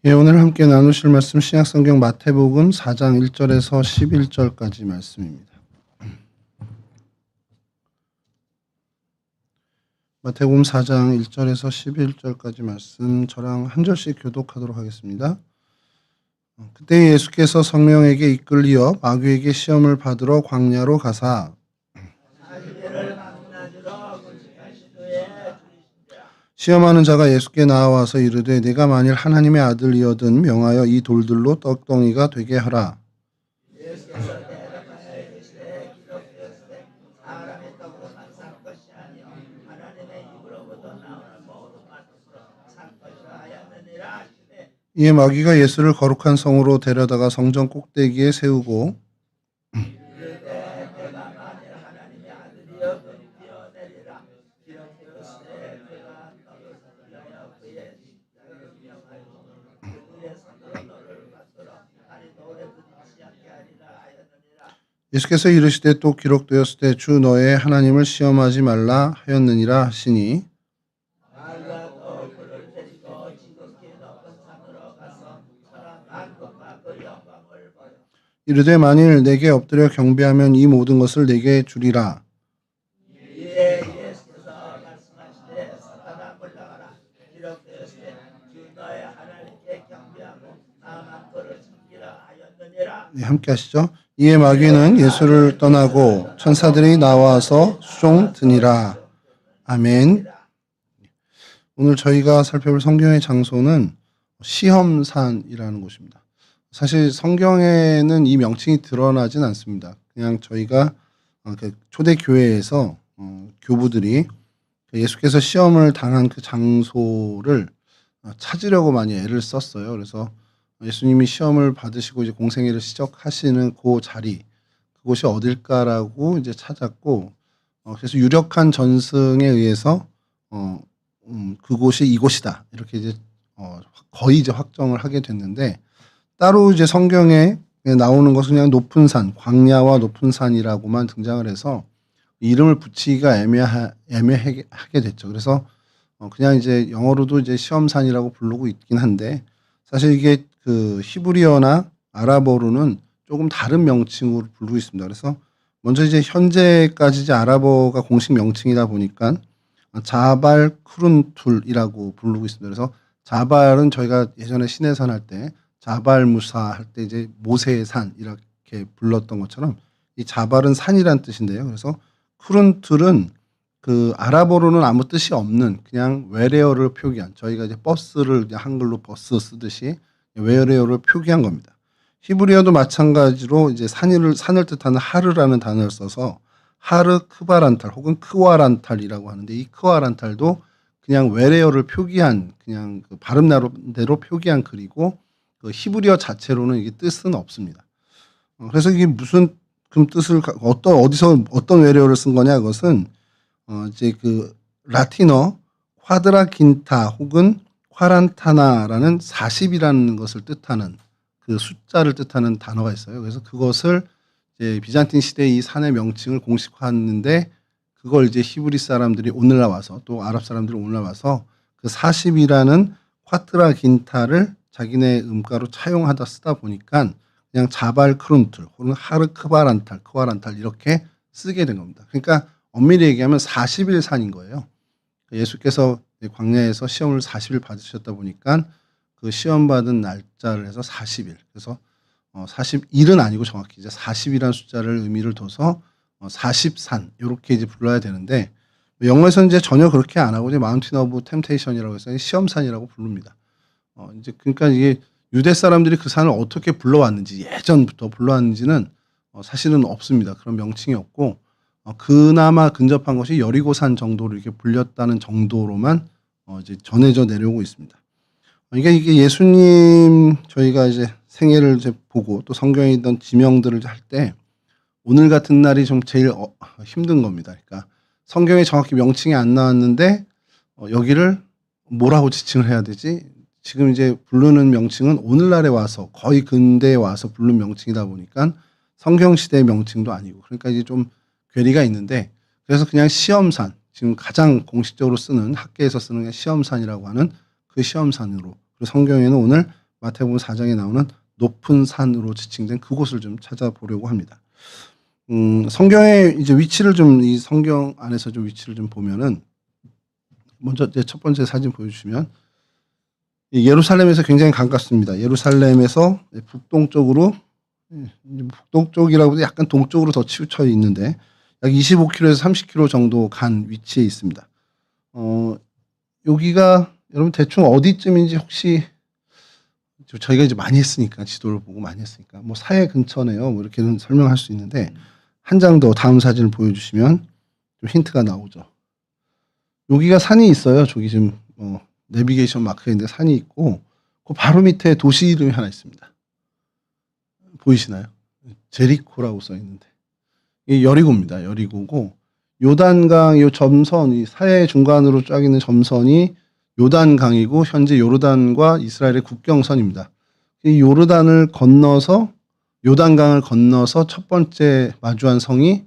예, 오늘 함께 나누실 말씀 신약성경 마태복음 4장 1절에서 11절까지 말씀입니다. 마태복음 4장 1절에서 11절까지 말씀 저랑 한 절씩 교독하도록 하겠습니다. 그때 예수께서 성령에게 이끌리어 마귀에게 시험을 받으러 광야로 가사 시험하는 자가 예수께 나와서 이르되 내가 만일 하나님의 아들이거든 명하여 이 돌들로 떡덩이가 되게 하라. 이에 마귀가 예수를 거룩한 성으로 데려다가 성전 꼭대기에 세우고 예수께서 이르시되 또 기록되었을 때 주 너의 하나님을 시험하지 말라 하였느니라 하시니 이르되 만일 내게 엎드려 경배하면 이 모든 것을 내게 주리라. 네, 함께 하시죠. 이에 마귀는 예수를 떠나고 천사들이 나와서 수종 드니라. 아멘. 오늘 저희가 살펴볼 성경의 장소는 시험산이라는 곳입니다. 사실 성경에는 이 명칭이 드러나진 않습니다. 그냥 저희가 초대교회에서 교부들이 예수께서 시험을 당한 그 장소를 찾으려고 많이 애를 썼어요. 그래서 예수님이 시험을 받으시고 이제 공생애를 시작하시는 그 자리, 그곳이 어딜까라고 이제 찾았고, 그래서 유력한 전승에 의해서 그곳이 이곳이다 이렇게 이제 거의 이제 확정을 하게 됐는데, 따로 이제 성경에 나오는 것은 그냥 높은 산, 광야와 높은 산이라고만 등장을 해서 이름을 붙이기가 애매하게 됐죠. 그래서 그냥 이제 영어로도 이제 시험산이라고 부르고 있긴 한데, 사실 이게 그 히브리어나 아랍어로는 조금 다른 명칭으로 부르고 있습니다. 그래서 먼저 이제 현재까지 이제 아랍어가 공식 명칭이다 보니까 자발 크룬툴이라고 부르고 있습니다. 그래서 자발은 저희가 예전에 시내산 할 때 자발 무사 할 때 이제 모세의 산 이렇게 불렀던 것처럼 이 자발은 산이란 뜻인데요. 그래서 크룬툴은 그 아랍어로는 아무 뜻이 없는 그냥 외래어를 표기한, 저희가 이제 버스를 한글로 버스 쓰듯이 외래어를 표기한 겁니다. 히브리어도 마찬가지로 이제 산을 뜻하는 하르라는 단어를 써서 하르 크바란탈 혹은 크와란탈이라고 하는데, 이 크와란탈도 그냥 외래어를 표기한, 그냥 그 발음대로 표기한 글이고, 그 히브리어 자체로는 이게 뜻은 없습니다. 그래서 이게 무슨 뜻을 어디서 어떤 외래어를 쓴 거냐, 그것은 이제 그 라틴어 콰드라긴타 혹은 콰란타나라는 40이라는 것을 뜻하는, 그 숫자를 뜻하는 단어가 있어요. 그래서 그것을 이제 비잔틴 시대의 이 산의 명칭을 공식화했는데, 그걸 이제 히브리 사람들이 오늘날 와서 또 아랍 사람들이 오늘날 와서 그 40이라는 콰트라긴타를 자기네 음가로 차용하다 쓰다 보니까 그냥 자발 크룬툴 혹은 하르 크와란탈 이렇게 쓰게 된 겁니다. 그러니까 엄밀히 얘기하면 40일 산인 거예요. 예수께서 광야에서 시험을 40일 받으셨다 보니까 그 시험 받은 날짜를 해서 40일. 그래서 40일은 아니고 정확히 이제 40이라는 숫자를 의미를 둬서 40산 이렇게 이제 불러야 되는데, 영어에서는 이제 전혀 그렇게 안 하고 이제 마운틴 오브 템테이션이라고 해서 시험산이라고 부릅니다. 이제 그러니까 이게 유대 사람들이 그 산을 어떻게 불러왔는지, 예전부터 불러왔는지는 사실은 없습니다. 그런 명칭이 없고, 그나마 근접한 것이 여리고산 정도로 이렇게 불렸다는 정도로만 이제 전해져 내려오고 있습니다. 이게 예수님 저희가 이제 생애를 이제 보고 또 성경에 있던 지명들을 할 때 오늘 같은 날이 좀 제일 힘든 겁니다. 그러니까 성경에 정확히 명칭이 안 나왔는데 여기를 뭐라고 지칭을 해야 되지? 지금 이제 부르는 명칭은 오늘날에 와서 거의 근대에 와서 부르는 명칭이다 보니까 성경 시대의 명칭도 아니고, 그러니까 이제 좀 괴리가 있는데, 그래서 그냥 시험산, 지금 가장 공식적으로 쓰는 학계에서 쓰는 시험산이라고 하는 그 시험산으로, 그리고 성경에는 오늘 마태복음 4장에 나오는 높은 산으로 지칭된 그곳을 좀 찾아보려고 합니다. 성경의 이제 위치를 좀 이 성경 안에서 좀 위치를 좀 보면은 먼저 이제 첫 번째 사진 보여주시면 예루살렘에서 굉장히 가깝습니다. 예루살렘에서 북동쪽으로 북동쪽이라고 해도 약간 동쪽으로 더 치우쳐 있는데 약 25km에서 30km 정도 간 위치에 있습니다. 여기가 여러분 대충 어디쯤인지 혹시 저희가 이제 많이 했으니까 지도를 보고 많이 했으니까 뭐 사해 근처네요. 뭐 이렇게는 설명할 수 있는데 한 장 더 다음 사진을 보여주시면 좀 힌트가 나오죠. 여기가 산이 있어요. 저기 지금 내비게이션 마크가 있는데 산이 있고 그 바로 밑에 도시 이름이 하나 있습니다. 보이시나요? 제리코라고 써 있는데 이 여리고입니다. 여리고고 요단강 요 점선 이 사해 중간으로 쫙 있는 점선이 요단강이고 현재 요르단과 이스라엘의 국경선입니다. 이 요르단을 건너서 요단강을 건너서 첫 번째 마주한 성이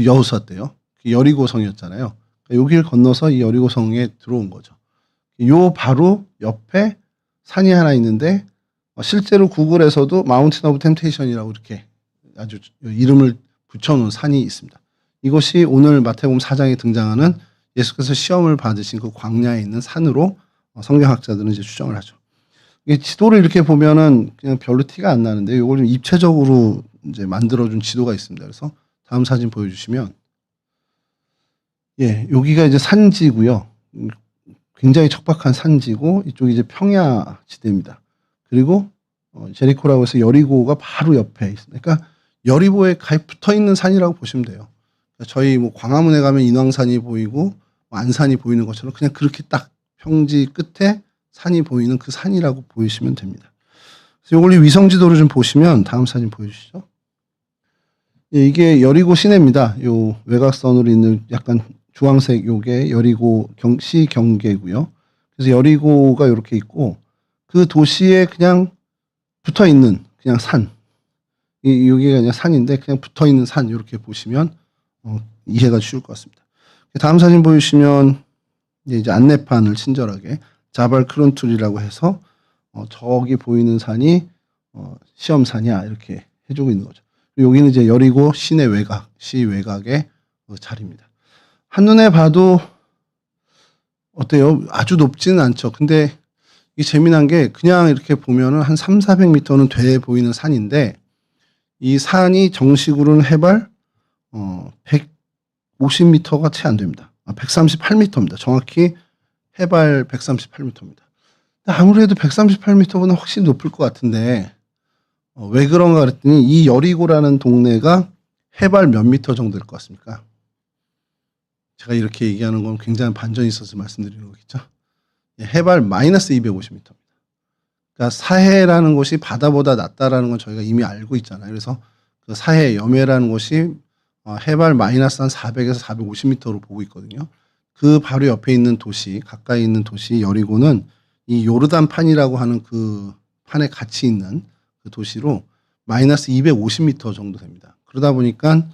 여호수아때요. 여리고성이었잖아요. 여기를 건너서 이 여리고성에 들어온 거죠. 요 바로 옆에 산이 하나 있는데 실제로 구글에서도 마운틴 오브 템테이션이라고 이렇게 아주 이름을 붙여놓은 산이 있습니다. 이것이 오늘 마태복음 4장에 등장하는 예수께서 시험을 받으신 그 광야에 있는 산으로 성경학자들은 이제 추정을 하죠. 지도를 이렇게 보면은 그냥 별로 티가 안 나는데 이걸 좀 입체적으로 이제 만들어준 지도가 있습니다. 그래서 다음 사진 보여주시면 여기가 이제 산지고요. 굉장히 척박한 산지고 이쪽이 이제 평야 지대입니다. 그리고 제리코라고 해서 여리고가 바로 옆에 있습니다. 그러니까 여리고에 가에 붙어 있는 산이라고 보시면 돼요. 저희 뭐 광화문에 가면 인왕산이 보이고 안산이 보이는 것처럼 그냥 그렇게 딱 평지 끝에 산이 보이는 그 산이라고 보이시면 됩니다. 그래서 이걸 위성 지도를 좀 보시면 다음 사진 보여주시죠. 이게 여리고 시내입니다. 요 외곽선으로 있는 약간 주황색 요게 여리고 시 경계고요. 그래서 여리고가 이렇게 있고 그 도시에 그냥 붙어 있는 그냥 산. 여기가 그냥 산인데 그냥 붙어 있는 산 이렇게 보시면 이해가 쉬울 것 같습니다. 다음 사진 보여주시면 이제 안내판을 친절하게 자발 크론툴이라고 해서 저기 보이는 산이 시험산이야 이렇게 해주고 있는 거죠. 여기는 이제 여리고 시내 외곽, 시 외곽의 자리입니다. 한눈에 봐도 어때요? 아주 높지는 않죠. 근데 이게 재미난 게 그냥 이렇게 보면은 한 300~400m는 돼 보이는 산인데 이 산이 정식으로는 해발 150m가 채 안 됩니다. 138m입니다. 정확히 해발 138m입니다. 아무래도 138m보다 훨씬 높을 것 같은데 왜 그런가 그랬더니 이 여리고라는 동네가 해발 몇 미터 정도 될 것 같습니까? 제가 이렇게 얘기하는 건 굉장히 반전이 있어서 말씀드리는 거겠죠. 해발 마이너스 250m입니다. 그러니까 사해라는 곳이 바다보다 낮다라는 건 저희가 이미 알고 있잖아요. 그래서 그 사해 염해라는 곳이 해발 마이너스 한 400에서 450m로 보고 있거든요. 그 바로 옆에 있는 도시, 가까이 있는 도시 여리고는 이 요르단판이라고 하는 그 판에 같이 있는 그 도시로 마이너스 250m 정도 됩니다. 그러다 보니까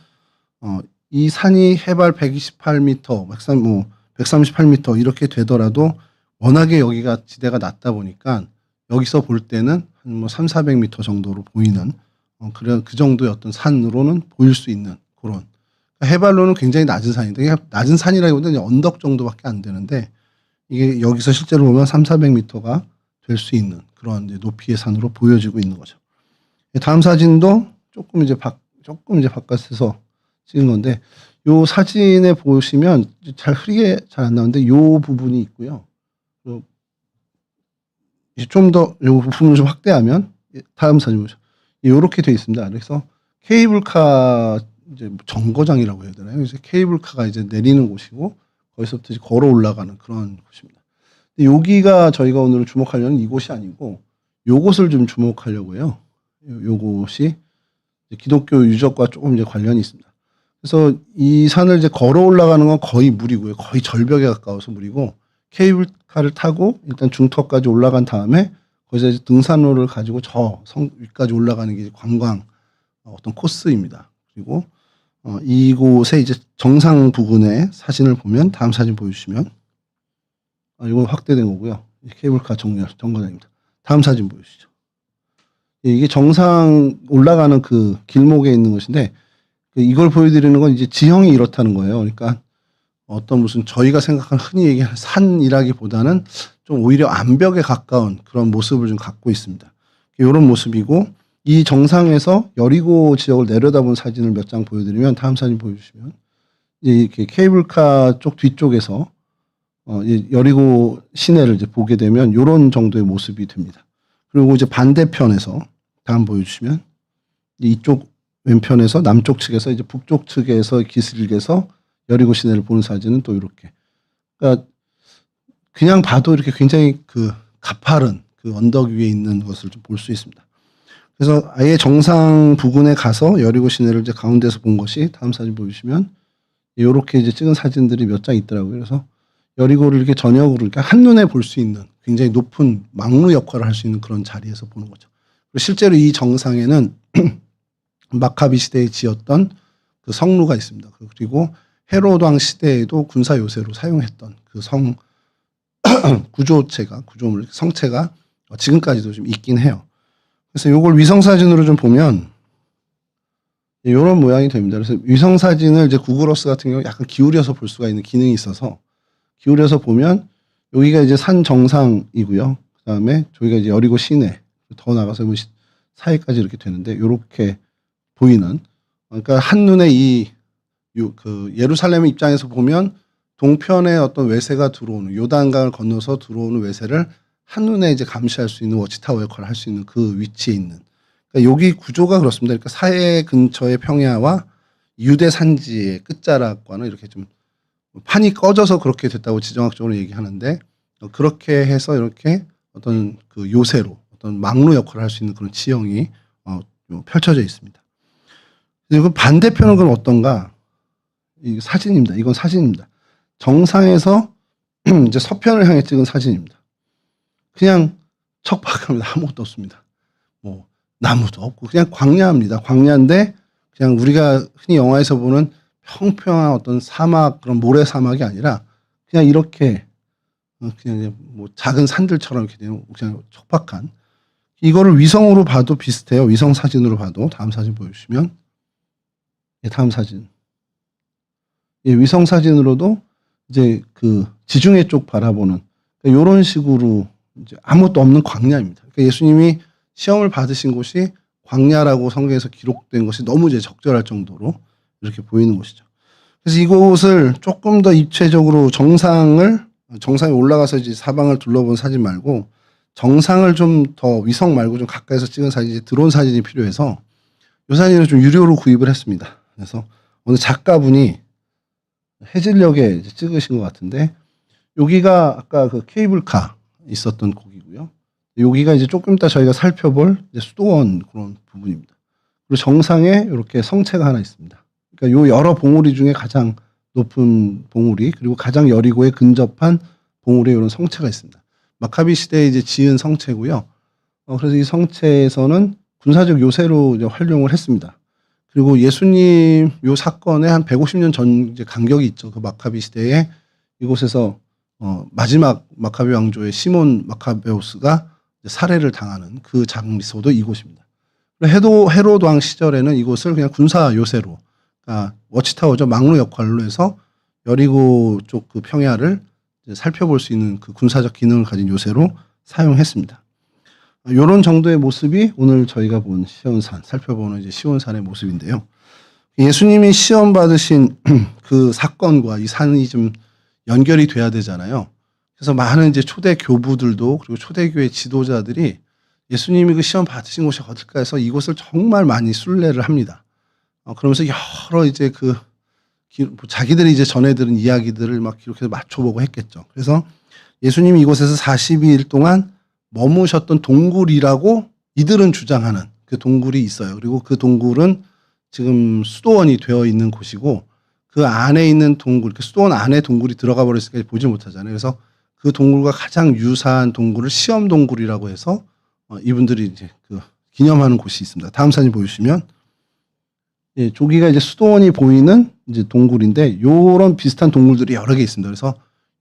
이 산이 해발 128m, 138m 이렇게 되더라도 워낙에 여기가 지대가 낮다 보니까 여기서 볼 때는 한 300~400m 정도로 보이는 그 정도의 어떤 산으로는 보일 수 있는 그런 해발로는 굉장히 낮은 산인데 낮은 산이라기보다는 언덕 정도밖에 안 되는데 이게 여기서 실제로 보면 300~400m가 될 수 있는 그런 이제 높이의 산으로 보여지고 있는 거죠. 다음 사진도 조금 이제 바깥에서 찍은 건데 요 사진에 보시면 잘 흐리게 잘 안 나오는데 요 부분이 있고요. 좀 더 요 부분을 좀 확대하면 다음 사진 보시죠. 요렇게 되어 있습니다. 그래서 케이블카 이제 정거장이라고 해야 되나요? 그래서 케이블카가 이제 내리는 곳이고 거기서부터 이제 걸어 올라가는 그런 곳입니다. 근데 여기가 저희가 오늘 주목하려는 이곳이 아니고 요곳을 좀 주목하려고 해요. 요곳이 기독교 유적과 조금 이제 관련이 있습니다. 그래서 이 산을 이제 걸어 올라가는 건 거의 무리고요. 거의 절벽에 가까워서 무리고 케이블카를 타고 일단 중턱까지 올라간 다음에 거기서 이제 등산로를 가지고 저 성 위까지 올라가는 게 관광 어떤 코스입니다. 그리고 이곳에 이제 정상 부근의 사진을 보면 다음 사진 보여주시면 이건 확대된 거고요. 케이블카 정거장입니다. 다음 사진 보여주시죠. 이게 정상 올라가는 그 길목에 있는 것인데 이걸 보여드리는 건 이제 지형이 이렇다는 거예요. 그러니까 어떤 무슨 저희가 생각하는 흔히 얘기하는 산이라기보다는 좀 오히려 암벽에 가까운 그런 모습을 좀 갖고 있습니다. 이런 모습이고 이 정상에서 여리고 지역을 내려다본 사진을 몇 장 보여드리면 다음 사진 보여주시면 이렇게 케이블카 쪽 뒤쪽에서 여리고 시내를 이제 보게 되면 이런 정도의 모습이 됩니다. 그리고 이제 반대편에서 다음 보여주시면 이쪽 왼편에서 남쪽 측에서 이제 북쪽 측에서 기슭에서 여리고 시내를 보는 사진은 또 이렇게. 그러니까 그냥 봐도 이렇게 굉장히 그 가파른 그 언덕 위에 있는 것을 좀 볼 수 있습니다. 그래서 아예 정상 부근에 가서 여리고 시내를 이제 가운데서 본 것이 다음 사진 보여주시면 이렇게 이제 찍은 사진들이 몇 장 있더라고요. 그래서 여리고를 이렇게 전역으로 이렇게 한눈에 볼 수 있는 굉장히 높은 망루 역할을 할 수 있는 그런 자리에서 보는 거죠. 그리고 실제로 이 정상에는 마카비 시대에 지었던 그 성루가 있습니다. 그리고 헤로드 왕 시대에도 군사 요새로 사용했던 그 구조물, 성체가 지금까지도 좀 있긴 해요. 그래서 이걸 위성사진으로 좀 보면 이런 모양이 됩니다. 그래서 위성사진을 이제 구글어스 같은 경우 약간 기울여서 볼 수가 있는 기능이 있어서 기울여서 보면 여기가 이제 산 정상이고요. 그 다음에 저기가 이제 여리고 시내, 더 나가서 사이까지 이렇게 되는데 이렇게 보이는, 그러니까 한눈에 그 예루살렘 입장에서 보면 동편에 어떤 외세가 들어오는, 요단강을 건너서 들어오는 외세를 한눈에 이제 감시할 수 있는 워치타워 역할을 할 수 있는 그 위치에 있는, 그러니까 여기 구조가 그렇습니다. 그러니까 사해 근처의 평야와 유대 산지의 끝자락과는 이렇게 좀 판이 꺼져서 그렇게 됐다고 지정학적으로 얘기하는데, 그렇게 해서 이렇게 어떤 그 요새로 어떤 망루 역할을 할 수 있는 그런 지형이 펼쳐져 있습니다. 그리고 반대편은 그럼 어떤가? 이 사진입니다. 이건 사진입니다. 정상에서 이제 서편을 향해 찍은 사진입니다. 그냥 척박합니다. 아무것도 없습니다. 뭐 나무도 없고 그냥 광야입니다. 광야인데 그냥 우리가 흔히 영화에서 보는 평평한 어떤 사막, 그런 모래 사막이 아니라 그냥 이렇게 그냥 뭐 작은 산들처럼 이렇게 되는 그냥 척박한, 이거를 위성으로 봐도 비슷해요. 위성 사진으로 봐도. 다음 사진 보여주시면, 다음 사진. 위성 사진으로도 이제 그 지중해 쪽 바라보는 이런 식으로 이제 아무것도 없는 광야입니다. 그러니까 예수님이 시험을 받으신 곳이 광야라고 성경에서 기록된 것이 너무 이제 적절할 정도로 이렇게 보이는 것이죠. 그래서 이곳을 조금 더 입체적으로 정상에 올라가서 이제 사방을 둘러본 사진 말고 정상을 좀 더 위성 말고 좀 가까이서 찍은 사진이, 드론 사진이 필요해서 이 사진을 좀 유료로 구입을 했습니다. 그래서 어느 작가분이 해질녘에 찍으신 것 같은데, 여기가 아까 그 케이블카 있었던 곳이고요. 여기가 이제 조금 이따 저희가 살펴볼 이제 수도원 그런 부분입니다. 그리고 정상에 이렇게 성체가 하나 있습니다. 그러니까 요 여러 봉우리 중에 가장 높은 봉우리, 그리고 가장 여리고에 근접한 봉우리에 이런 성체가 있습니다. 마카비 시대에 이제 지은 성체고요. 그래서 이 성체에서는 군사적 요새로 이제 활용을 했습니다. 그리고 예수님 요 사건에 한 150년 전 이제 간격이 있죠. 그 마카비 시대에 이곳에서 마지막 마카비 왕조의 시몬 마카베우스가 살해를 당하는 그 장소도 이곳입니다. 헤로드 왕 시절에는 이곳을 그냥 군사 요새로, 그러니까 워치타워죠, 망루 역할로 해서 여리고 쪽 그 평야를 살펴볼 수 있는 그 군사적 기능을 가진 요새로 사용했습니다. 이런 정도의 모습이 오늘 저희가 본 시온산, 살펴보는 이제 시온산의 모습인데요. 예수님이 시험 받으신 그 사건과 이 산이 좀 연결이 돼야 되잖아요. 그래서 많은 이제 초대 교부들도, 그리고 초대교회 지도자들이 예수님이 그 시험 받으신 곳이 어딜까 해서 이곳을 정말 많이 순례를 합니다. 그러면서 여러 이제 자기들이 이제 전해 들은 이야기들을 막 기록해서 맞춰보고 했겠죠. 그래서 예수님이 이곳에서 42일 동안 머무셨던 동굴이라고 이들은 주장하는 그 동굴이 있어요. 그리고 그 동굴은 지금 수도원이 되어 있는 곳이고, 그 안에 있는 동굴, 그 수도원 안에 동굴이 들어가 버렸으니까 보지 못하잖아요. 그래서 그 동굴과 가장 유사한 동굴을 시험 동굴이라고 해서 이분들이 이제 그 기념하는 곳이 있습니다. 다음 사진 보여주시면, 저기가 이제 수도원이 보이는 이제 동굴인데, 요런 비슷한 동굴들이 여러 개 있습니다. 그래서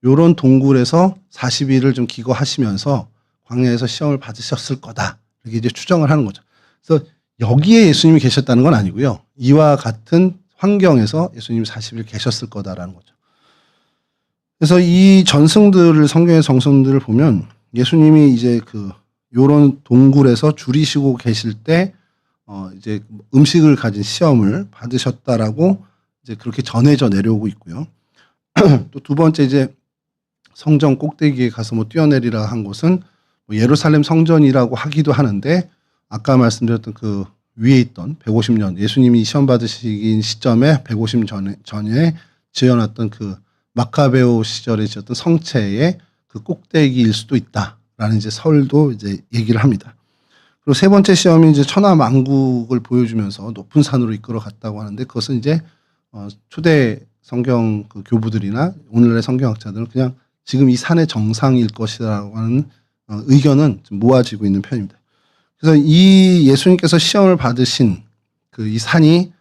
요런 동굴에서 40일을 좀 기거하시면서 광야에서 시험을 받으셨을 거다. 이렇게 이제 추정을 하는 거죠. 그래서 여기에 예수님이 계셨다는 건 아니고요. 이와 같은 환경에서 예수님이 40일 계셨을 거다라는 거죠. 그래서 이 전승들을 성경의 정승들을 보면 예수님이 이제 요런 동굴에서 줄이시고 계실 때 이제 음식을 가진 시험을 받으셨다라고 이제 그렇게 전해져 내려오고 있고요. 또 두 번째 이제 성전 꼭대기에 가서 뭐 뛰어내리라 한 곳은 뭐 예루살렘 성전이라고 하기도 하는데 아까 말씀드렸던 그 위에 있던 150년 예수님이 시험 받으시긴 시점에 150년 전에 지어놨던 그 마카베오 시절에 지었던 성체의 그 꼭대기일 수도 있다라는 이제 설도 이제 얘기를 합니다. 그리고 세 번째 시험이 이제 천하만국을 보여주면서 높은 산으로 이끌어 갔다고 하는데 그것은 이제 초대 성경 그 교부들이나 오늘날의 성경학자들은 그냥 지금 이 산의 정상일 것이라고 하는 의견은 좀 모아지고 있는 편입니다. 그래서 이 예수님께서 시험을 받으신 그 이 산이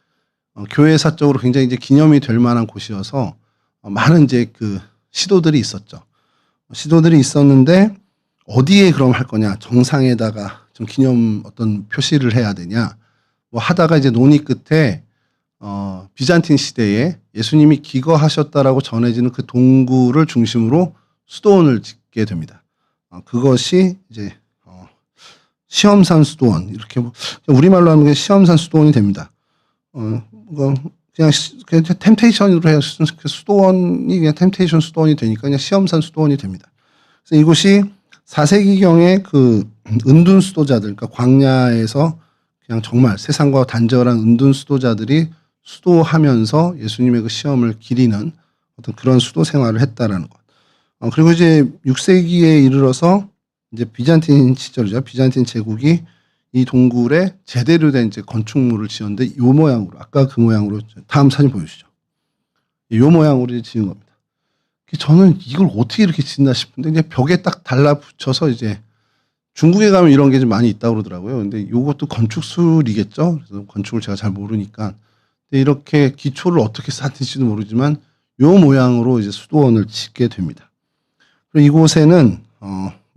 교회사적으로 굉장히 이제 기념이 될 만한 곳이어서 많은 이제 그 시도들이 있었죠. 시도들이 있었는데 어디에 그럼 할 거냐? 정상에다가 좀 기념 어떤 표시를 해야 되냐? 뭐 하다가 이제 논의 끝에 비잔틴 시대에 예수님이 기거하셨다라고 전해지는 그 동굴을 중심으로 수도원을 짓게 됩니다. 그것이 이제 시험산 수도원 이렇게 우리말로 하면 시험산 수도원이 됩니다. 그냥 템테이션으로 해서 수도원이 그냥 템테이션 수도원이 되니까 그냥 시험산 수도원이 됩니다. 그래서 이곳이 4세기경에 그 은둔 수도자들, 그러니까 광야에서 그냥 정말 세상과 단절한 은둔 수도자들이 수도하면서 예수님의 그 시험을 기리는 어떤 그런 수도 생활을 했다라는 것. 그리고 이제 6세기에 이르러서 이제 비잔틴 시절이죠. 비잔틴 제국이 이 동굴에 제대로 된 이제 건축물을 지었는데 요 모양으로 아까 그 모양으로 다음 사진 보여주시죠. 요 모양으로 지은 겁니다. 저는 이걸 어떻게 이렇게 짓나 싶은데 그냥 벽에 딱 달라붙여서 이제 중국에 가면 이런 게 좀 많이 있다고 그러더라고요. 근데 이것도 건축술이겠죠. 그래서 건축을 제가 잘 모르니까 근데 이렇게 기초를 어떻게 쌓는지도 모르지만 요 모양으로 이제 수도원을 짓게 됩니다. 그리고 이곳에는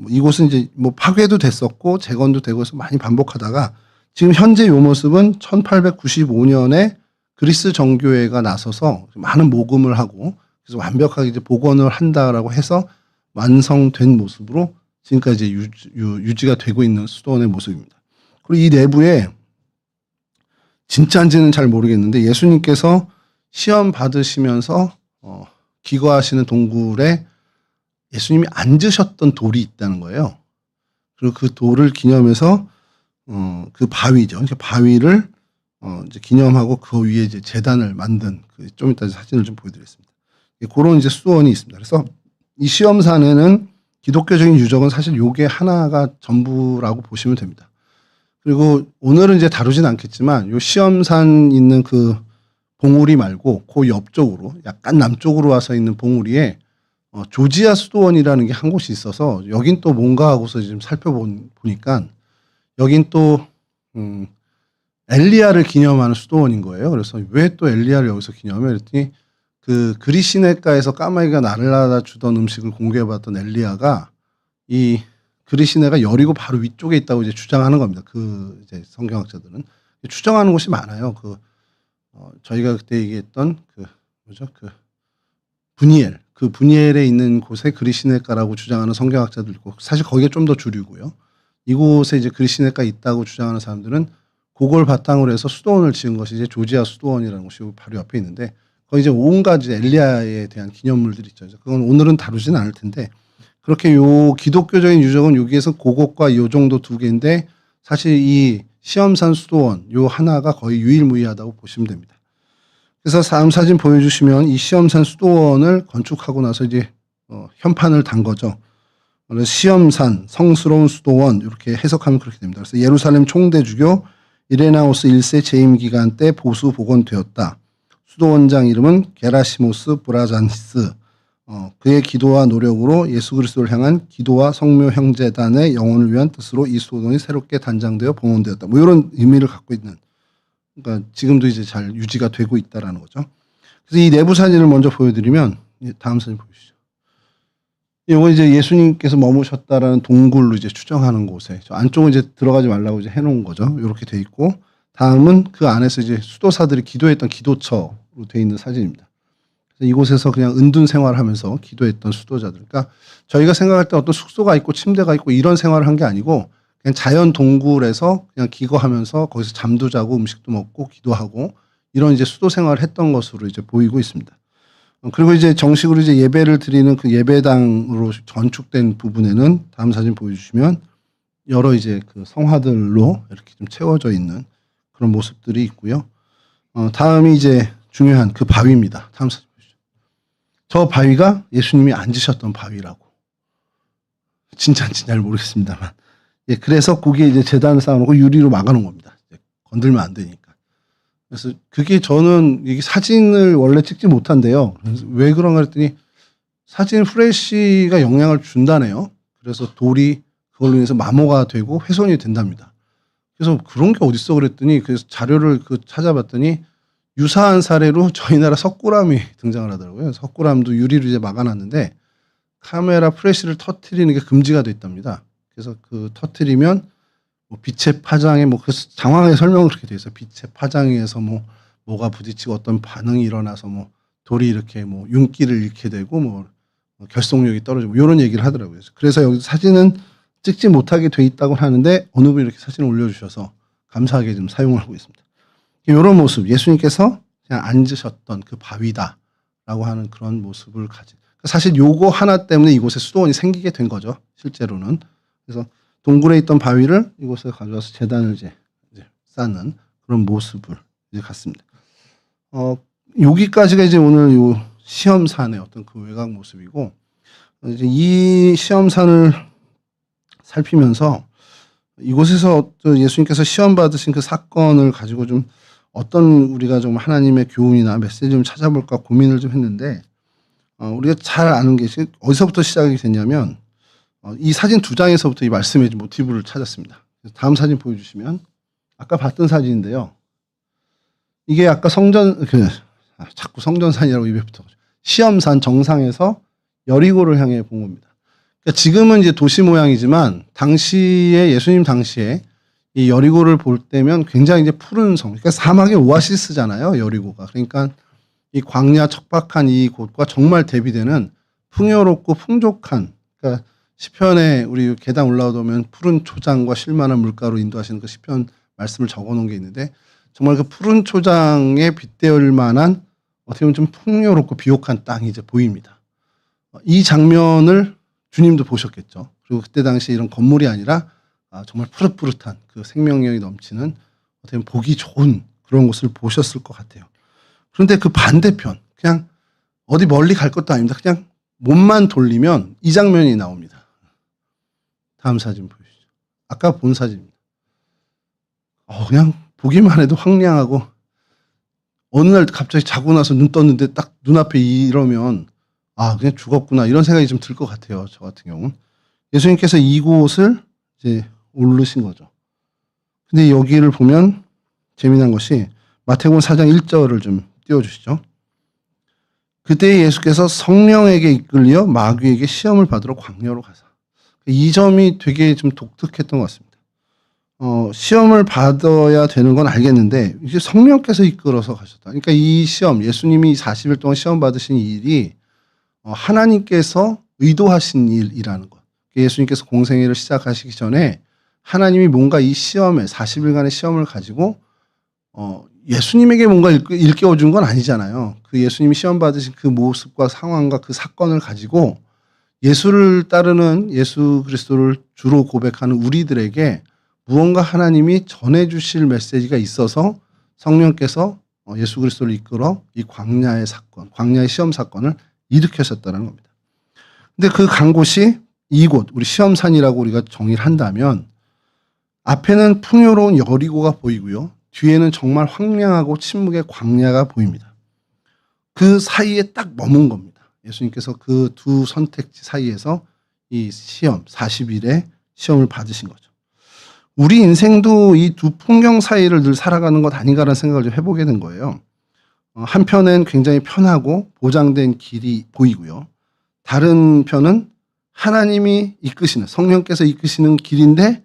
이곳은 이제 뭐 파괴도 됐었고 재건도 되고 해서 많이 반복하다가 지금 현재 요 모습은 1895년에 그리스 정교회가 나서서 많은 모금을 하고 그래서 완벽하게 이제 복원을 한다라고 해서 완성된 모습으로 지금까지 이제 유지가 되고 있는 수도원의 모습입니다. 그리고 이 내부에 진짜인지는 잘 모르겠는데 예수님께서 시험 받으시면서 기거하시는 동굴에 예수님이 앉으셨던 돌이 있다는 거예요. 그리고 그 돌을 기념해서 그 바위죠. 그 바위를 이제 기념하고 그 위에 이제 제단을 만든 좀 이따 사진을 좀 보여드리겠습니다. 그런 이제 수도원이 있습니다. 그래서 이 시험산에는 기독교적인 유적은 사실 요게 하나가 전부라고 보시면 됩니다. 그리고 오늘은 이제 다루진 않겠지만 요 시험산 있는 그 봉우리 말고 그 옆쪽으로 약간 남쪽으로 와서 있는 봉우리에 조지아 수도원이라는 게 한 곳이 있어서 여긴 또 뭔가 하고서 지금 살펴보니까 여긴 또 엘리야를 기념하는 수도원인 거예요. 그래서 왜 또 엘리야를 여기서 기념해? 그랬더니 그 그리시네가에서 까마귀가 날아다 주던 음식을 공개해봤던 엘리야가 이 그리시네가 여리고 바로 위쪽에 있다고 이제 주장하는 겁니다. 그 이제 성경학자들은 추정하는 곳이 많아요. 저희가 그때 얘기했던 브니엘. 그 브니엘에 있는 곳에 그리시네가라고 주장하는 성경학자들 있고 사실 거기가 좀 더 주류고요. 이곳에 이제 그리시네가 있다고 주장하는 사람들은 그걸 바탕으로 해서 수도원을 지은 것이 이제 조지아 수도원이라는 곳이 바로 옆에 있는데 거기 이제 온갖 이제 엘리야에 대한 기념물들이 있죠. 그건 오늘은 다루지는 않을 텐데 그렇게 요 기독교적인 유적은 여기에서 그것과 요 정도 두 개인데 사실 이 시험산 수도원 요 하나가 거의 유일무이하다고 보시면 됩니다. 그래서 다음 사진 보여주시면 이 시험산 수도원을 건축하고 나서 이제 현판을 단 거죠. 그래서 시험산 성스러운 수도원 이렇게 해석하면 그렇게 됩니다. 그래서 예루살렘 총대주교 이레나우스 1세 재임 기간 때 보수 복원되었다. 수도원장 이름은 게라시모스 브라잔히스. 그의 기도와 노력으로 예수 그리스도를 향한 기도와 성묘 형제단의 영혼을 위한 뜻으로 이 수도원이 새롭게 단장되어 봉헌되었다. 뭐 이런 의미를 갖고 있는. 그러니까 지금도 이제 잘 유지가 되고 있다라는 거죠. 그래서 이 내부 사진을 먼저 보여드리면 다음 사진 보여주시죠. 이거 이제 예수님께서 머무셨다라는 동굴로 이제 추정하는 곳에 저 안쪽은 이제 들어가지 말라고 이제 해놓은 거죠. 이렇게 돼 있고 다음은 그 안에서 이제 수도사들이 기도했던 기도처로 돼 있는 사진입니다. 그래서 이곳에서 그냥 은둔 생활하면서 기도했던 수도자들. 그러니까 저희가 생각할 때 어떤 숙소가 있고 침대가 있고 이런 생활을 한 게 아니고 그냥 자연 동굴에서 그냥 기거하면서 거기서 잠도 자고 음식도 먹고 기도하고 이런 이제 수도 생활을 했던 것으로 이제 보이고 있습니다. 그리고 이제 정식으로 이제 예배를 드리는 그 예배당으로 건축된 부분에는 다음 사진 보여주시면 여러 이제 그 성화들로 이렇게 좀 채워져 있는 그런 모습들이 있고요. 다음이 이제 중요한 그 바위입니다. 다음 사진 보시죠. 저 바위가 예수님이 앉으셨던 바위라고. 진짜인지 잘 모르겠습니다만. 예, 그래서 거기에 이제 제단을 쌓아놓고 유리로 막아놓은 겁니다. 건들면 안 되니까. 그래서 그게 저는 이게 사진을 원래 찍지 못한대요. 그래서 왜 그런가 했더니 사진 후레쉬가 영향을 준다네요. 그래서 돌이 그걸로 인해서 마모가 되고 훼손이 된답니다. 그래서 그런 게 어딨어 그랬더니 그래서 자료를 찾아봤더니 유사한 사례로 저희 나라 석굴암이 등장을 하더라고요. 석굴암도 유리로 이제 막아놨는데 카메라 프레쉬를 터트리는 게 금지가 돼 있답니다. 그래서 그 터트리면 뭐 빛의 파장에 뭐 그 장황하게 설명을 그렇게 돼 있어요. 빛의 파장에 의해서 뭐가 부딪히고 어떤 반응이 일어나서 뭐 돌이 이렇게 뭐 윤기를 잃게 되고 뭐 결속력이 떨어지고 이런 얘기를 하더라고요. 그래서 여기 사진은 찍지 못하게 돼 있다고 하는데 어느 분이 이렇게 사진을 올려주셔서 감사하게 좀 사용을 하고 있습니다. 이런 모습, 예수님께서 그냥 앉으셨던 그 바위다라고 하는 그런 모습을 가진. 사실 요거 하나 때문에 이곳에 수도원이 생기게 된 거죠. 실제로는. 그래서 동굴에 있던 바위를 이곳에 가져와서 제단을 이제 쌓는 그런 모습을 이제 갖습니다. 여기까지가 이제 오늘 요 시험산의 어떤 그 외곽 모습이고, 이제 이 시험산을 살피면서 이곳에서 예수님께서 시험 받으신 그 사건을 가지고 좀 어떤 우리가 좀 하나님의 교훈이나 메시지 좀 찾아볼까 고민을 좀 했는데, 우리가 잘 아는 게 어디서부터 시작이 됐냐면, 이 사진 두 장에서부터 이 말씀의 모티브를 찾았습니다. 다음 사진 보여주시면, 아까 봤던 사진인데요. 이게 아까 자꾸 성전산이라고 입에 붙어가지고, 시험산 정상에서 여리고를 향해 본 겁니다. 그러니까 지금은 이제 도시 모양이지만, 당시에, 예수님 당시에 이 여리고를 볼 때면 굉장히 이제 푸른 성, 그러니까 사막의 오아시스잖아요, 여리고가. 그러니까 이 광야 척박한 이 곳과 정말 대비되는 풍요롭고 풍족한, 그러니까 시편에 우리 계단 올라오면 푸른 초장과 쉴만한 물가로 인도하시는 그 시편 말씀을 적어 놓은 게 있는데 정말 그 푸른 초장에 빗대을 만한 어떻게 보면 좀 풍요롭고 비옥한 땅이 이제 보입니다. 이 장면을 주님도 보셨겠죠. 그리고 그때 당시 이런 건물이 아니라 정말 푸릇푸릇한 그 생명력이 넘치는 어떻게 보면 보기 좋은 그런 곳을 보셨을 것 같아요. 그런데 그 반대편, 그냥 어디 멀리 갈 것도 아닙니다. 그냥 몸만 돌리면 이 장면이 나옵니다. 다음 사진 보여주시죠. 아까 본 사진입니다. 그냥 보기만 해도 황량하고 어느 날 갑자기 자고 나서 눈 떴는데 딱 눈앞에 이러면 그냥 죽었구나 이런 생각이 좀 들 것 같아요. 저 같은 경우는. 예수님께서 이곳을 이제 오르신 거죠. 근데 여기를 보면 재미난 것이 마태복음 4장 1절을 좀 띄워주시죠. 그때 예수께서 성령에게 이끌려 마귀에게 시험을 받으러 광야로 가사. 이 점이 되게 좀 독특했던 것 같습니다. 시험을 받아야 되는 건 알겠는데 이제 성령께서 이끌어서 가셨다. 그러니까 이 시험, 예수님이 40일 동안 시험 받으신 이 일이 하나님께서 의도하신 일이라는 것. 예수님께서 공생애를 시작하시기 전에 하나님이 뭔가 이 시험에 40일간의 시험을 가지고 예수님에게 뭔가 일깨워준 건 아니잖아요. 그 예수님이 시험 받으신 그 모습과 상황과 그 사건을 가지고 예수를 따르는 예수 그리스도를 주로 고백하는 우리들에게 무언가 하나님이 전해주실 메시지가 있어서 성령께서 예수 그리스도를 이끌어 이 광야의 사건, 광야의 시험 사건을 일으켰었다는 겁니다. 근데 그 간 곳이 이곳, 우리 시험산이라고 우리가 정의를 한다면 앞에는 풍요로운 여리고가 보이고요. 뒤에는 정말 황량하고 침묵의 광야가 보입니다. 그 사이에 딱 머문 겁니다. 예수님께서 그 두 선택지 사이에서 이 시험, 40일의 시험을 받으신 거죠. 우리 인생도 이 두 풍경 사이를 늘 살아가는 것 아닌가라는 생각을 좀 해보게 된 거예요. 한편엔 굉장히 편하고 보장된 길이 보이고요. 다른 편은 하나님이 이끄시는, 성령께서 이끄시는 길인데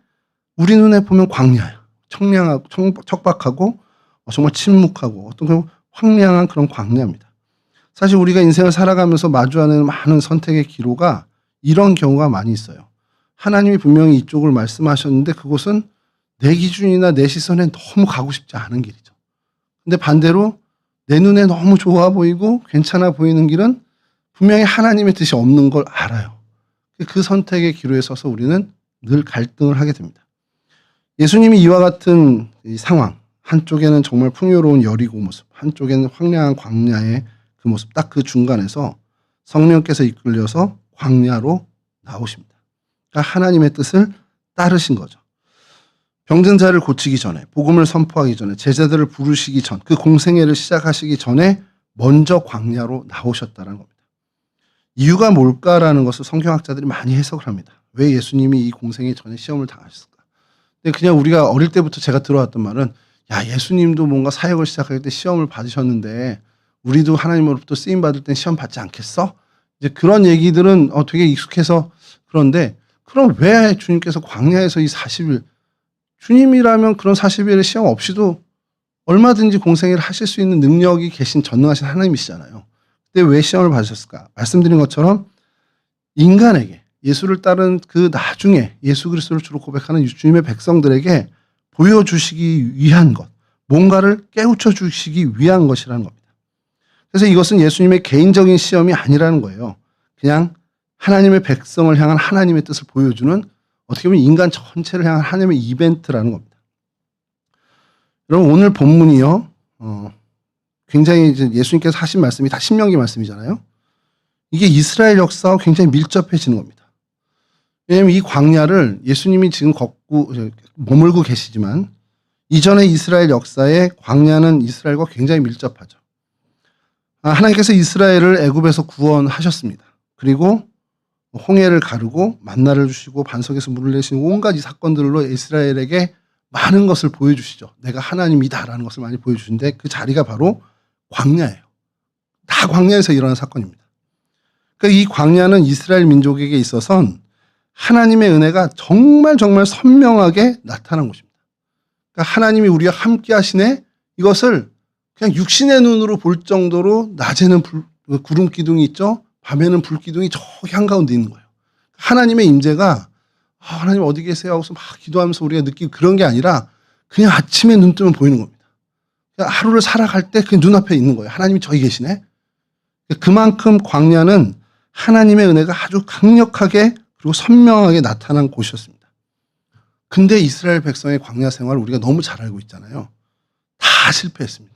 우리 눈에 보면 광야예요. 청량하고 척박하고 정말 침묵하고 어떤 그런 황량한 그런 광야입니다. 사실 우리가 인생을 살아가면서 마주하는 많은 선택의 기로가 이런 경우가 많이 있어요. 하나님이 분명히 이쪽을 말씀하셨는데 그곳은 내 기준이나 내 시선에 너무 가고 싶지 않은 길이죠. 근데 반대로 내 눈에 너무 좋아 보이고 괜찮아 보이는 길은 분명히 하나님의 뜻이 없는 걸 알아요. 그 선택의 기로에 서서 우리는 늘 갈등을 하게 됩니다. 예수님이 이와 같은 이 상황, 한쪽에는 정말 풍요로운 여리고 모습, 한쪽에는 황량한 광야의 그 모습, 딱 그 중간에서 성령께서 이끌려서 광야로 나오십니다. 그러니까 하나님의 뜻을 따르신 거죠. 병든 자를 고치기 전에, 복음을 선포하기 전에, 제자들을 부르시기 전, 그 공생애를 시작하시기 전에 먼저 광야로 나오셨다는 겁니다. 이유가 뭘까라는 것을 성경학자들이 많이 해석을 합니다. 왜 예수님이 이 공생애 전에 시험을 당하셨을까? 근데 그냥 우리가 어릴 때부터 제가 들어왔던 말은, 야, 예수님도 뭔가 사역을 시작할 때 시험을 받으셨는데 우리도 하나님으로부터 쓰임 받을 땐 시험 받지 않겠어? 이제 그런 얘기들은 되게 익숙해서 그런데, 그럼 왜 주님께서 광야에서 이 40일, 주님이라면 그런 40일의 시험 없이도 얼마든지 공생애를 하실 수 있는 능력이 계신 전능하신 하나님이시잖아요. 근데 왜 시험을 받으셨을까? 말씀드린 것처럼 인간에게, 예수를 따른 그 나중에 예수 그리스도를 주로 고백하는 주님의 백성들에게 보여주시기 위한 것, 뭔가를 깨우쳐 주시기 위한 것이라는 겁니다. 그래서 이것은 예수님의 개인적인 시험이 아니라는 거예요. 그냥 하나님의 백성을 향한 하나님의 뜻을 보여주는, 어떻게 보면 인간 전체를 향한 하나님의 이벤트라는 겁니다. 여러분, 오늘 본문이요, 굉장히 이제 예수님께서 하신 말씀이 다 신명기 말씀이잖아요. 이게 이스라엘 역사와 굉장히 밀접해지는 겁니다. 왜냐하면 이 광야를 예수님이 지금 머물고 계시지만 이전의 이스라엘 역사에 광야는 이스라엘과 굉장히 밀접하죠. 하나님께서 이스라엘을 애굽에서 구원하셨습니다. 그리고 홍해를 가르고 만나를 주시고 반석에서 물을 내시는 온갖 이 사건들로 이스라엘에게 많은 것을 보여주시죠. 내가 하나님이다라는 것을 많이 보여주시는데 그 자리가 바로 광야예요. 다 광야에서 일어난 사건입니다. 그러니까 이 광야는 이스라엘 민족에게 있어서는 하나님의 은혜가 정말 선명하게 나타난 곳입니다. 그러니까 하나님이 우리와 함께 하시네, 이것을 그냥 육신의 눈으로 볼 정도로 낮에는 구름 기둥이 있죠. 밤에는 불 기둥이 저기 한가운데 있는 거예요. 하나님의 임재가 하나님 어디 계세요? 하고서 막 기도하면서 우리가 느끼고 그런 게 아니라 그냥 아침에 눈 뜨면 보이는 겁니다. 그냥 하루를 살아갈 때 그 눈앞에 있는 거예요. 하나님이 저기 계시네. 그만큼 광야는 하나님의 은혜가 아주 강력하게 그리고 선명하게 나타난 곳이었습니다. 근데 이스라엘 백성의 광야 생활을 우리가 너무 잘 알고 있잖아요. 다 실패했습니다.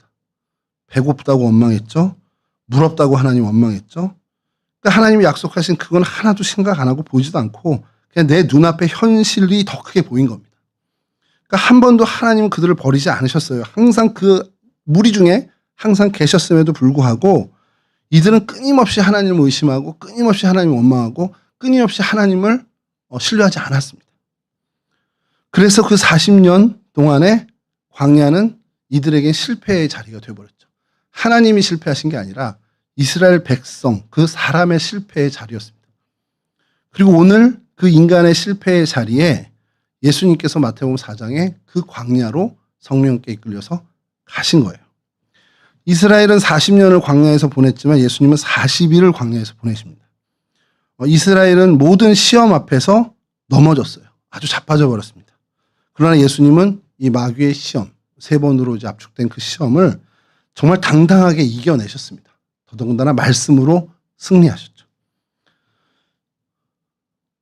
배고프다고 원망했죠. 물 없다고 하나님 원망했죠. 그러니까 하나님이 약속하신 그건 하나도 생각 안 하고 보지도 않고 그냥 내 눈앞에 현실이 더 크게 보인 겁니다. 그러니까 한 번도 하나님은 그들을 버리지 않으셨어요. 항상 그 무리 중에 항상 계셨음에도 불구하고 이들은 끊임없이 하나님을 의심하고 끊임없이 하나님을 원망하고 끊임없이 하나님을 신뢰하지 않았습니다. 그래서 그 40년 동안에 광야는 이들에게 실패의 자리가 되어버렸죠. 하나님이 실패하신 게 아니라 이스라엘 백성, 그 사람의 실패의 자리였습니다. 그리고 오늘 그 인간의 실패의 자리에 예수님께서 마태복음 4장에 그 광야로 성령께 이끌려서 가신 거예요. 이스라엘은 40년을 광야에서 보냈지만 예수님은 40일을 광야에서 보내십니다. 이스라엘은 모든 시험 앞에서 넘어졌어요. 아주 자빠져 버렸습니다. 그러나 예수님은 이 마귀의 시험, 3번으로 이제 압축된 그 시험을 정말 당당하게 이겨내셨습니다. 더더군다나 말씀으로 승리하셨죠.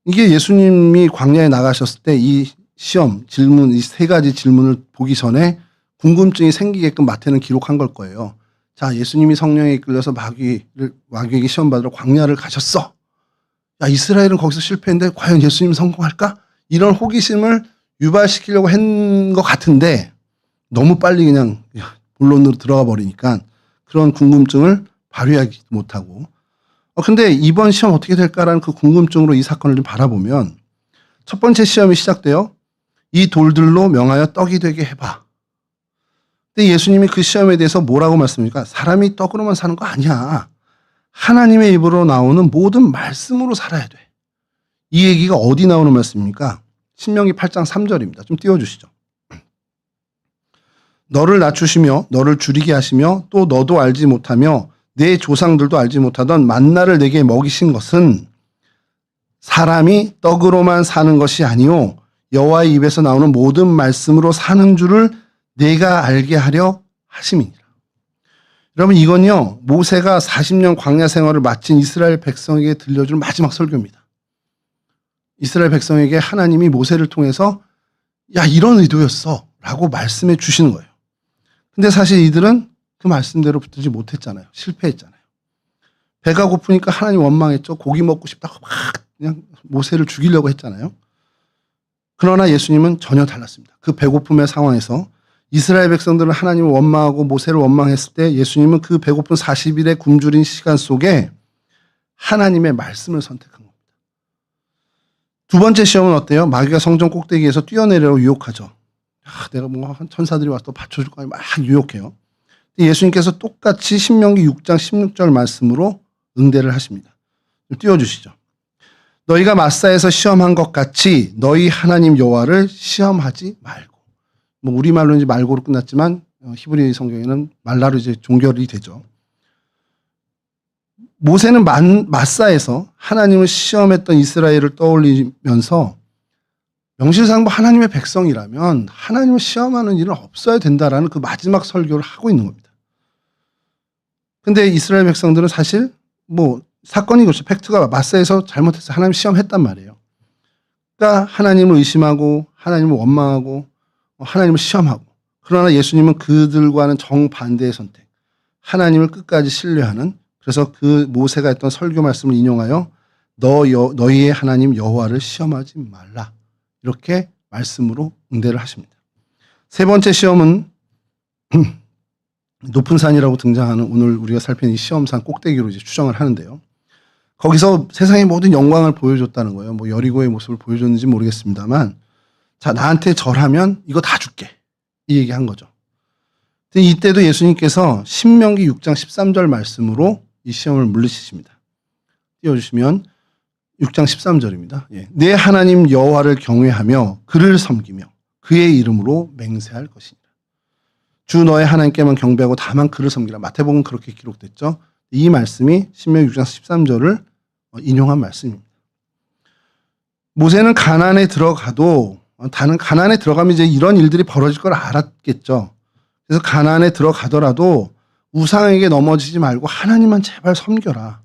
이게 예수님이 광야에 나가셨을 때 이 시험, 질문, 이 3가지 질문을 보기 전에 궁금증이 생기게끔 마태는 기록한 걸 거예요. 자, 예수님이 성령에 이끌려서 마귀에게 시험 받으러 광야를 가셨어. 야, 이스라엘은 거기서 실패했는데 과연 예수님 성공할까? 이런 호기심을 유발시키려고 한 것 같은데 너무 빨리 그냥 본론으로 들어가 버리니까 그런 궁금증을 발휘하지 못하고 근데 이번 시험 어떻게 될까라는 그 궁금증으로 이 사건을 좀 바라보면 첫 번째 시험이 시작돼요. 이 돌들로 명하여 떡이 되게 해봐. 근데 예수님이 그 시험에 대해서 뭐라고 말씀합니까? 사람이 떡으로만 사는 거 아니야. 하나님의 입으로 나오는 모든 말씀으로 살아야 돼. 이 얘기가 어디 나오는 말씀입니까? 신명기 8장 3절입니다. 좀 띄워주시죠. 너를 낮추시며 너를 줄이게 하시며 또 너도 알지 못하며 내 조상들도 알지 못하던 만나를 내게 먹이신 것은 사람이 떡으로만 사는 것이 아니요 여호와의 입에서 나오는 모든 말씀으로 사는 줄을 내가 알게 하려 하심이니라. 여러분, 이건요 모세가 40년 광야 생활을 마친 이스라엘 백성에게 들려줄 마지막 설교입니다. 이스라엘 백성에게 하나님이 모세를 통해서 야, 이런 의도였어 라고 말씀해 주시는 거예요. 근데 사실 이들은 그 말씀대로 붙들지 못했잖아요. 실패했잖아요. 배가 고프니까 하나님 원망했죠. 고기 먹고 싶다고 막 그냥 모세를 죽이려고 했잖아요. 그러나 예수님은 전혀 달랐습니다. 그 배고픔의 상황에서 이스라엘 백성들은 하나님을 원망하고 모세를 원망했을 때 예수님은 그 배고픈 40일의 굶주린 시간 속에 하나님의 말씀을 선택한 겁니다. 두 번째 시험은 어때요? 마귀가 성전 꼭대기에서 뛰어내려고 유혹하죠. 내가 뭐 천사들이 와서 또 받쳐줄 거야 막 유혹해요. 예수님께서 똑같이 신명기 6장 16절 말씀으로 응대를 하십니다. 띄워주시죠. 너희가 마사에서 시험한 것 같이 너희 하나님 여호와를 시험하지 말고. 뭐 우리말로 이제 말고로 끝났지만 히브리 성경에는 말라로 이제 종결이 되죠. 모세는 마사에서 하나님을 시험했던 이스라엘을 떠올리면서 명실상부 하나님의 백성이라면 하나님을 시험하는 일은 없어야 된다라는 그 마지막 설교를 하고 있는 겁니다. 근데 이스라엘 백성들은 사실 뭐 사건이 그렇죠. 팩트가 마사에서 잘못해서 하나님 시험했단 말이에요. 그러니까 하나님을 의심하고 하나님을 원망하고 하나님을 시험하고, 그러나 예수님은 그들과는 정반대의 선택, 하나님을 끝까지 신뢰하는, 그래서 그 모세가 했던 설교 말씀을 인용하여 너희의 하나님 여호와를 시험하지 말라, 이렇게 말씀으로 응대를 하십니다. 세 번째 시험은 높은 산이라고 등장하는 오늘 우리가 살피는 이 시험산 꼭대기로 이제 추정을 하는데요. 거기서 세상의 모든 영광을 보여줬다는 거예요. 뭐 여리고의 모습을 보여줬는지 모르겠습니다만, 자, 나한테 절하면 이거 다 줄게, 이 얘기한 거죠. 이때도 예수님께서 신명기 6장 13절 말씀으로 이 시험을 물리치십니다. 띄워주시면 6장 13절입니다. 내 하나님 여호와를 경외하며 그를 섬기며 그의 이름으로 맹세할 것이니라. 주 너의 하나님께만 경배하고 다만 그를 섬기라. 마태복음 그렇게 기록됐죠. 이 말씀이 신명기 6장 13절을 인용한 말씀입니다. 모세는 가나안에 들어가도 가나안에 들어가면 이제 이런 일들이 벌어질 걸 알았겠죠. 그래서 가나안에 들어가더라도 우상에게 넘어지지 말고 하나님만 제발 섬겨라,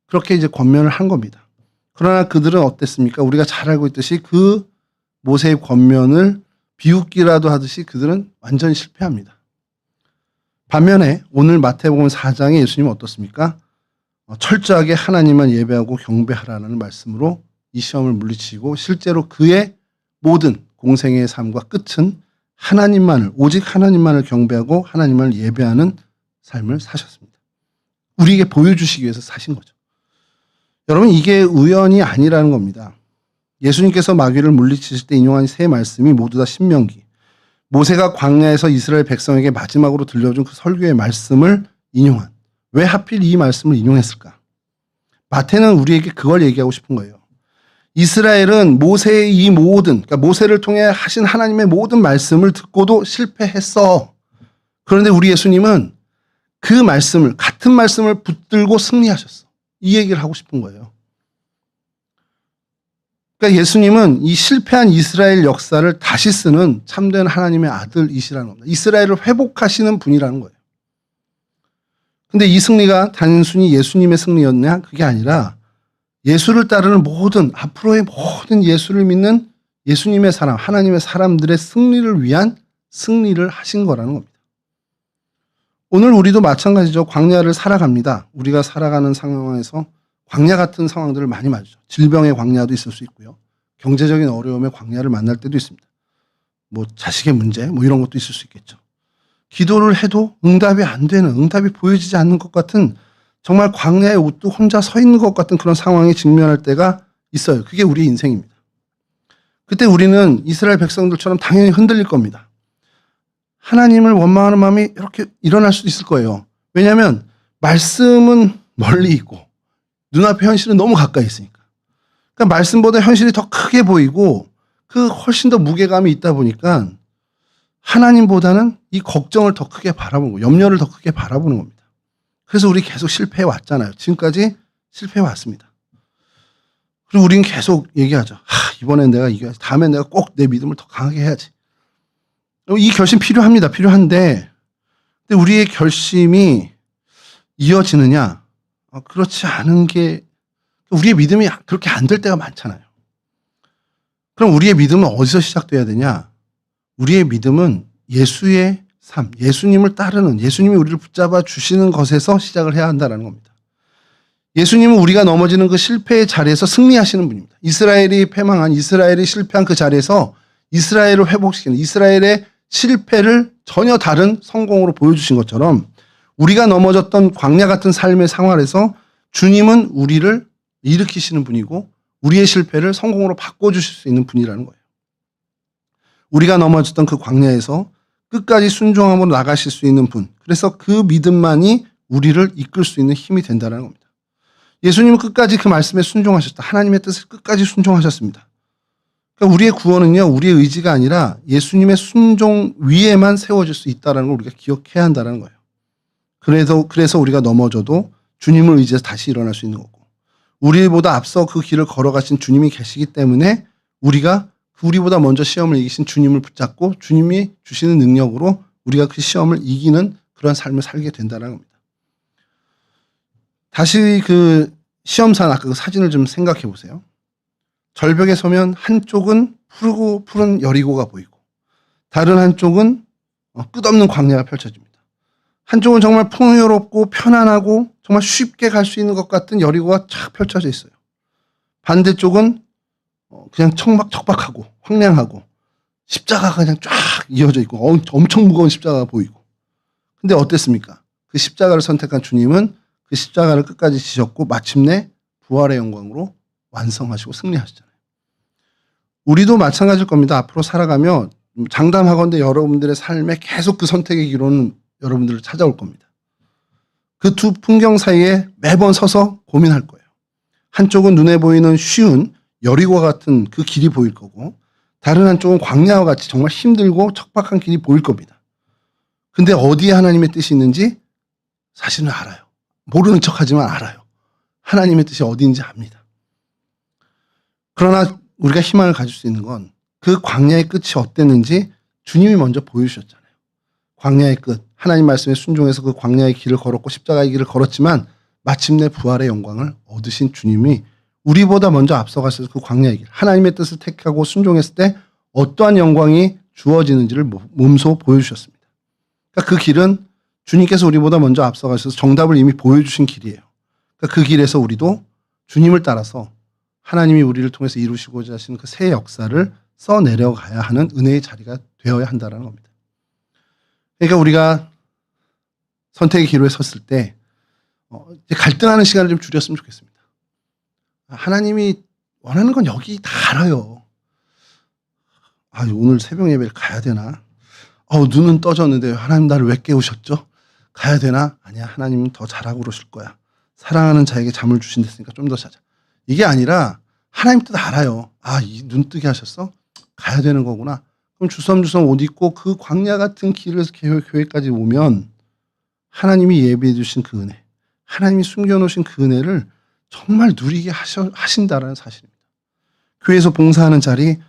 그렇게 이제 권면을 한 겁니다. 그러나 그들은 어땠습니까? 우리가 잘 알고 있듯이 그 모세의 권면을 비웃기라도 하듯이 그들은 완전히 실패합니다. 반면에 오늘 마태복음 4장에 예수님은 어떻습니까? 철저하게 하나님만 예배하고 경배하라는 말씀으로 이 시험을 물리치고 실제로 그의 모든 공생의 삶과 끝은 하나님만을, 오직 하나님만을 경배하고 하나님을 예배하는 삶을 사셨습니다. 우리에게 보여주시기 위해서 사신 거죠. 여러분, 이게 우연이 아니라는 겁니다. 예수님께서 마귀를 물리치실 때 인용한 세 말씀이 모두 다 신명기, 모세가 광야에서 이스라엘 백성에게 마지막으로 들려준 그 설교의 말씀을 인용한, 왜 하필 이 말씀을 인용했을까? 마태는 우리에게 그걸 얘기하고 싶은 거예요. 이스라엘은 모세의 이 모든, 그러니까 모세를 통해 하신 하나님의 모든 말씀을 듣고도 실패했어. 그런데 우리 예수님은 그 말씀을, 같은 말씀을 붙들고 승리하셨어. 이 얘기를 하고 싶은 거예요. 그러니까 예수님은 이 실패한 이스라엘 역사를 다시 쓰는 참된 하나님의 아들이시라는 겁니다. 이스라엘을 회복하시는 분이라는 거예요. 근데 이 승리가 단순히 예수님의 승리였냐? 그게 아니라 예수를 따르는 모든, 앞으로의 모든 예수를 믿는 예수님의 사람, 하나님의 사람들의 승리를 위한 승리를 하신 거라는 겁니다. 오늘 우리도 마찬가지죠. 광야를 살아갑니다. 우리가 살아가는 상황에서 광야 같은 상황들을 많이 맞죠. 질병의 광야도 있을 수 있고요. 경제적인 어려움의 광야를 만날 때도 있습니다. 뭐 자식의 문제, 뭐 이런 것도 있을 수 있겠죠. 기도를 해도 응답이 안 되는, 응답이 보여지지 않는 것 같은, 정말 광야에 옷도 혼자 서 있는 것 같은 그런 상황에 직면할 때가 있어요. 그게 우리의 인생입니다. 그때 우리는 이스라엘 백성들처럼 당연히 흔들릴 겁니다. 하나님을 원망하는 마음이 이렇게 일어날 수도 있을 거예요. 왜냐하면 말씀은 멀리 있고 눈앞의 현실은 너무 가까이 있으니까. 그러니까 말씀보다 현실이 더 크게 보이고 그 훨씬 더 무게감이 있다 보니까 하나님보다는 이 걱정을 더 크게 바라보고 염려를 더 크게 바라보는 겁니다. 그래서 우리 계속 실패해 왔잖아요. 지금까지 실패해 왔습니다. 그리고 우리는 계속 얘기하죠. 이번엔 내가 이겨야지. 다음엔 내가 꼭 내 믿음을 더 강하게 해야지. 이 결심 필요합니다. 필요한데 근데 우리의 결심이 이어지느냐? 그렇지 않은 게 우리의 믿음이 그렇게 안 될 때가 많잖아요. 그럼 우리의 믿음은 어디서 시작돼야 되냐? 우리의 믿음은 예수의 삶, 예수님을 따르는, 예수님이 우리를 붙잡아 주시는 것에서 시작을 해야 한다는 겁니다. 예수님은 우리가 넘어지는 그 실패의 자리에서 승리하시는 분입니다. 이스라엘이 패망한, 이스라엘이 실패한 그 자리에서 이스라엘을 회복시키는, 이스라엘의 실패를 전혀 다른 성공으로 보여주신 것처럼 우리가 넘어졌던 광야 같은 삶의 생활에서 주님은 우리를 일으키시는 분이고 우리의 실패를 성공으로 바꿔주실 수 있는 분이라는 거예요. 우리가 넘어졌던 그 광야에서 끝까지 순종함으로 나가실 수 있는 분. 그래서 그 믿음만이 우리를 이끌 수 있는 힘이 된다는 겁니다. 예수님은 끝까지 그 말씀에 순종하셨다. 하나님의 뜻을 끝까지 순종하셨습니다. 그러니까 우리의 구원은요, 우리의 의지가 아니라 예수님의 순종 위에만 세워질 수 있다는 걸 우리가 기억해야 한다는 거예요. 그래서 우리가 넘어져도 주님을 의지해서 다시 일어날 수 있는 거고, 우리보다 앞서 그 길을 걸어가신 주님이 계시기 때문에 우리보다 먼저 시험을 이기신 주님을 붙잡고 주님이 주시는 능력으로 우리가 그 시험을 이기는 그런 삶을 살게 된다는 겁니다. 다시 그 시험산 아까 그 사진을 좀 생각해 보세요. 절벽에 서면 한쪽은 푸른 여리고가 보이고 다른 한쪽은 끝없는 광야가 펼쳐집니다. 한쪽은 정말 풍요롭고 편안하고 정말 쉽게 갈 수 있는 것 같은 여리고가 쫙 펼쳐져 있어요. 반대쪽은 그냥 척박하고 황량하고 십자가가 그냥 쫙 이어져 있고 엄청 무거운 십자가가 보이고. 근데 어땠습니까? 그 십자가를 선택한 주님은 그 십자가를 끝까지 지셨고 마침내 부활의 영광으로 완성하시고 승리하시잖아요. 우리도 마찬가지일 겁니다. 앞으로 살아가며 장담하건대 여러분들의 삶에 계속 그 선택의 기로는 여러분들을 찾아올 겁니다. 그 두 풍경 사이에 매번 서서 고민할 거예요. 한쪽은 눈에 보이는 쉬운 여리고와 같은 그 길이 보일 거고 다른 한쪽은 광야와 같이 정말 힘들고 척박한 길이 보일 겁니다. 근데 어디에 하나님의 뜻이 있는지 사실은 알아요. 모르는 척하지만 알아요. 하나님의 뜻이 어디인지 압니다. 그러나 우리가 희망을 가질 수 있는 건 그 광야의 끝이 어땠는지 주님이 먼저 보여주셨잖아요. 광야의 끝, 하나님 말씀에 순종해서 그 광야의 길을 걸었고 십자가의 길을 걸었지만 마침내 부활의 영광을 얻으신 주님이 우리보다 먼저 앞서가셔서 그 광야의 길, 하나님의 뜻을 택하고 순종했을 때 어떠한 영광이 주어지는지를 몸소 보여주셨습니다. 그러니까 그 길은 주님께서 우리보다 먼저 앞서가셔서 정답을 이미 보여주신 길이에요. 그러니까 그 길에서 우리도 주님을 따라서 하나님이 우리를 통해서 이루시고자 하시는 그 새 역사를 써내려가야 하는 은혜의 자리가 되어야 한다는 겁니다. 그러니까 우리가 선택의 기로에 섰을 때 갈등하는 시간을 좀 줄였으면 좋겠습니다. 하나님이 원하는 건 여기 다 알아요. 오늘 새벽 예배를 가야 되나? 눈은 떠졌는데 하나님 나를 왜 깨우셨죠? 가야 되나? 아니야, 하나님은 더 잘하고 그러실 거야. 사랑하는 자에게 잠을 주신댔으니까 좀 더 자자. 이게 아니라 하나님 뜻 알아요. 이 눈뜨게 하셨어? 가야 되는 거구나. 그럼 주섬주섬 옷 입고 그 광야 같은 길을 교회까지 오면 하나님이 예비해 주신 그 은혜, 하나님이 숨겨놓으신 그 은혜를 정말 누리게 하신다라는 사실입니다. 교회에서 봉사하는 자리,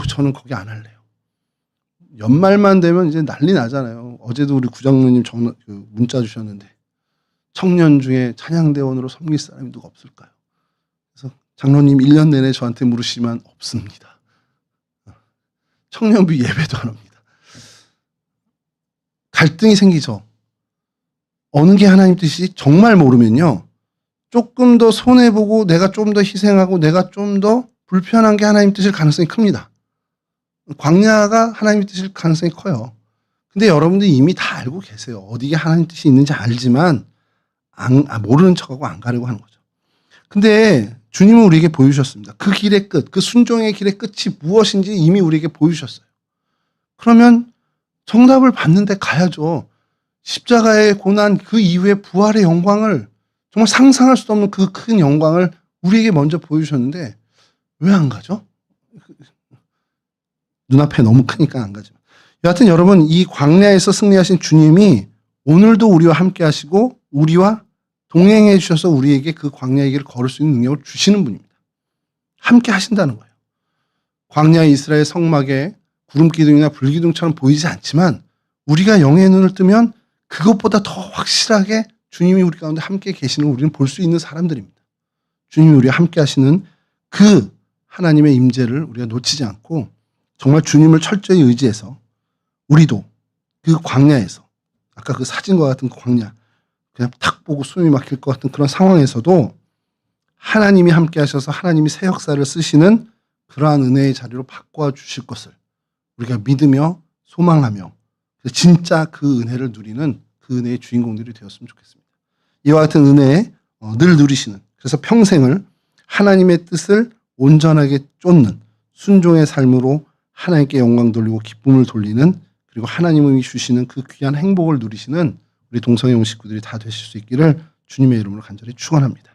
저는 거기 안 할래요. 연말만 되면 이제 난리 나잖아요. 어제도 우리 구장로님 문자 주셨는데 청년 중에 찬양대원으로 섬길 사람이 누가 없을까요? 그래서 장로님 1년 내내 저한테 물으시지만 없습니다. 청년부 예배도 안 합니다. 갈등이 생기죠. 어느 게 하나님 뜻이 정말 모르면요. 조금 더 손해보고 내가 좀 더 희생하고 내가 좀 더 불편한 게 하나님 뜻일 가능성이 큽니다. 광야가 하나님 뜻일 가능성이 커요. 근데 여러분들이 이미 다 알고 계세요. 어디에 하나님 뜻이 있는지 알지만 모르는 척하고 안 가려고 하는 거죠. 근데 주님은 우리에게 보여주셨습니다. 그 길의 끝, 그 순종의 길의 끝이 무엇인지 이미 우리에게 보여주셨어요. 그러면 정답을 받는데 가야죠. 십자가의 고난 그 이후에 부활의 영광을 정말 상상할 수도 없는 그 큰 영광을 우리에게 먼저 보여주셨는데 왜 안 가죠? 눈앞에 너무 크니까 안 가죠. 여하튼 여러분, 이 광야에서 승리하신 주님이 오늘도 우리와 함께 하시고 우리와 동행해 주셔서 우리에게 그 광야의 길을 걸을 수 있는 능력을 주시는 분입니다. 함께 하신다는 거예요. 광야의 이스라엘 성막에 구름기둥이나 불기둥처럼 보이지 않지만 우리가 영의 눈을 뜨면 그것보다 더 확실하게 주님이 우리 가운데 함께 계시는 우리는 볼 수 있는 사람들입니다. 주님이 우리와 함께 하시는 그 하나님의 임재를 우리가 놓치지 않고 정말 주님을 철저히 의지해서 우리도 그 광야에서 아까 그 사진과 같은 그 광야 그냥 탁 보고 숨이 막힐 것 같은 그런 상황에서도 하나님이 함께 하셔서 하나님이 새 역사를 쓰시는 그러한 은혜의 자리로 바꿔 주실 것을 우리가 믿으며 소망하며 진짜 그 은혜를 누리는 그 은혜의 주인공들이 되었으면 좋겠습니다. 이와 같은 은혜에 늘 누리시는 그래서 평생을 하나님의 뜻을 온전하게 쫓는 순종의 삶으로 하나님께 영광 돌리고 기쁨을 돌리는 그리고 하나님이 주시는 그 귀한 행복을 누리시는 우리 동성애 식구들이 다 되실 수 있기를 주님의 이름으로 간절히 축원합니다.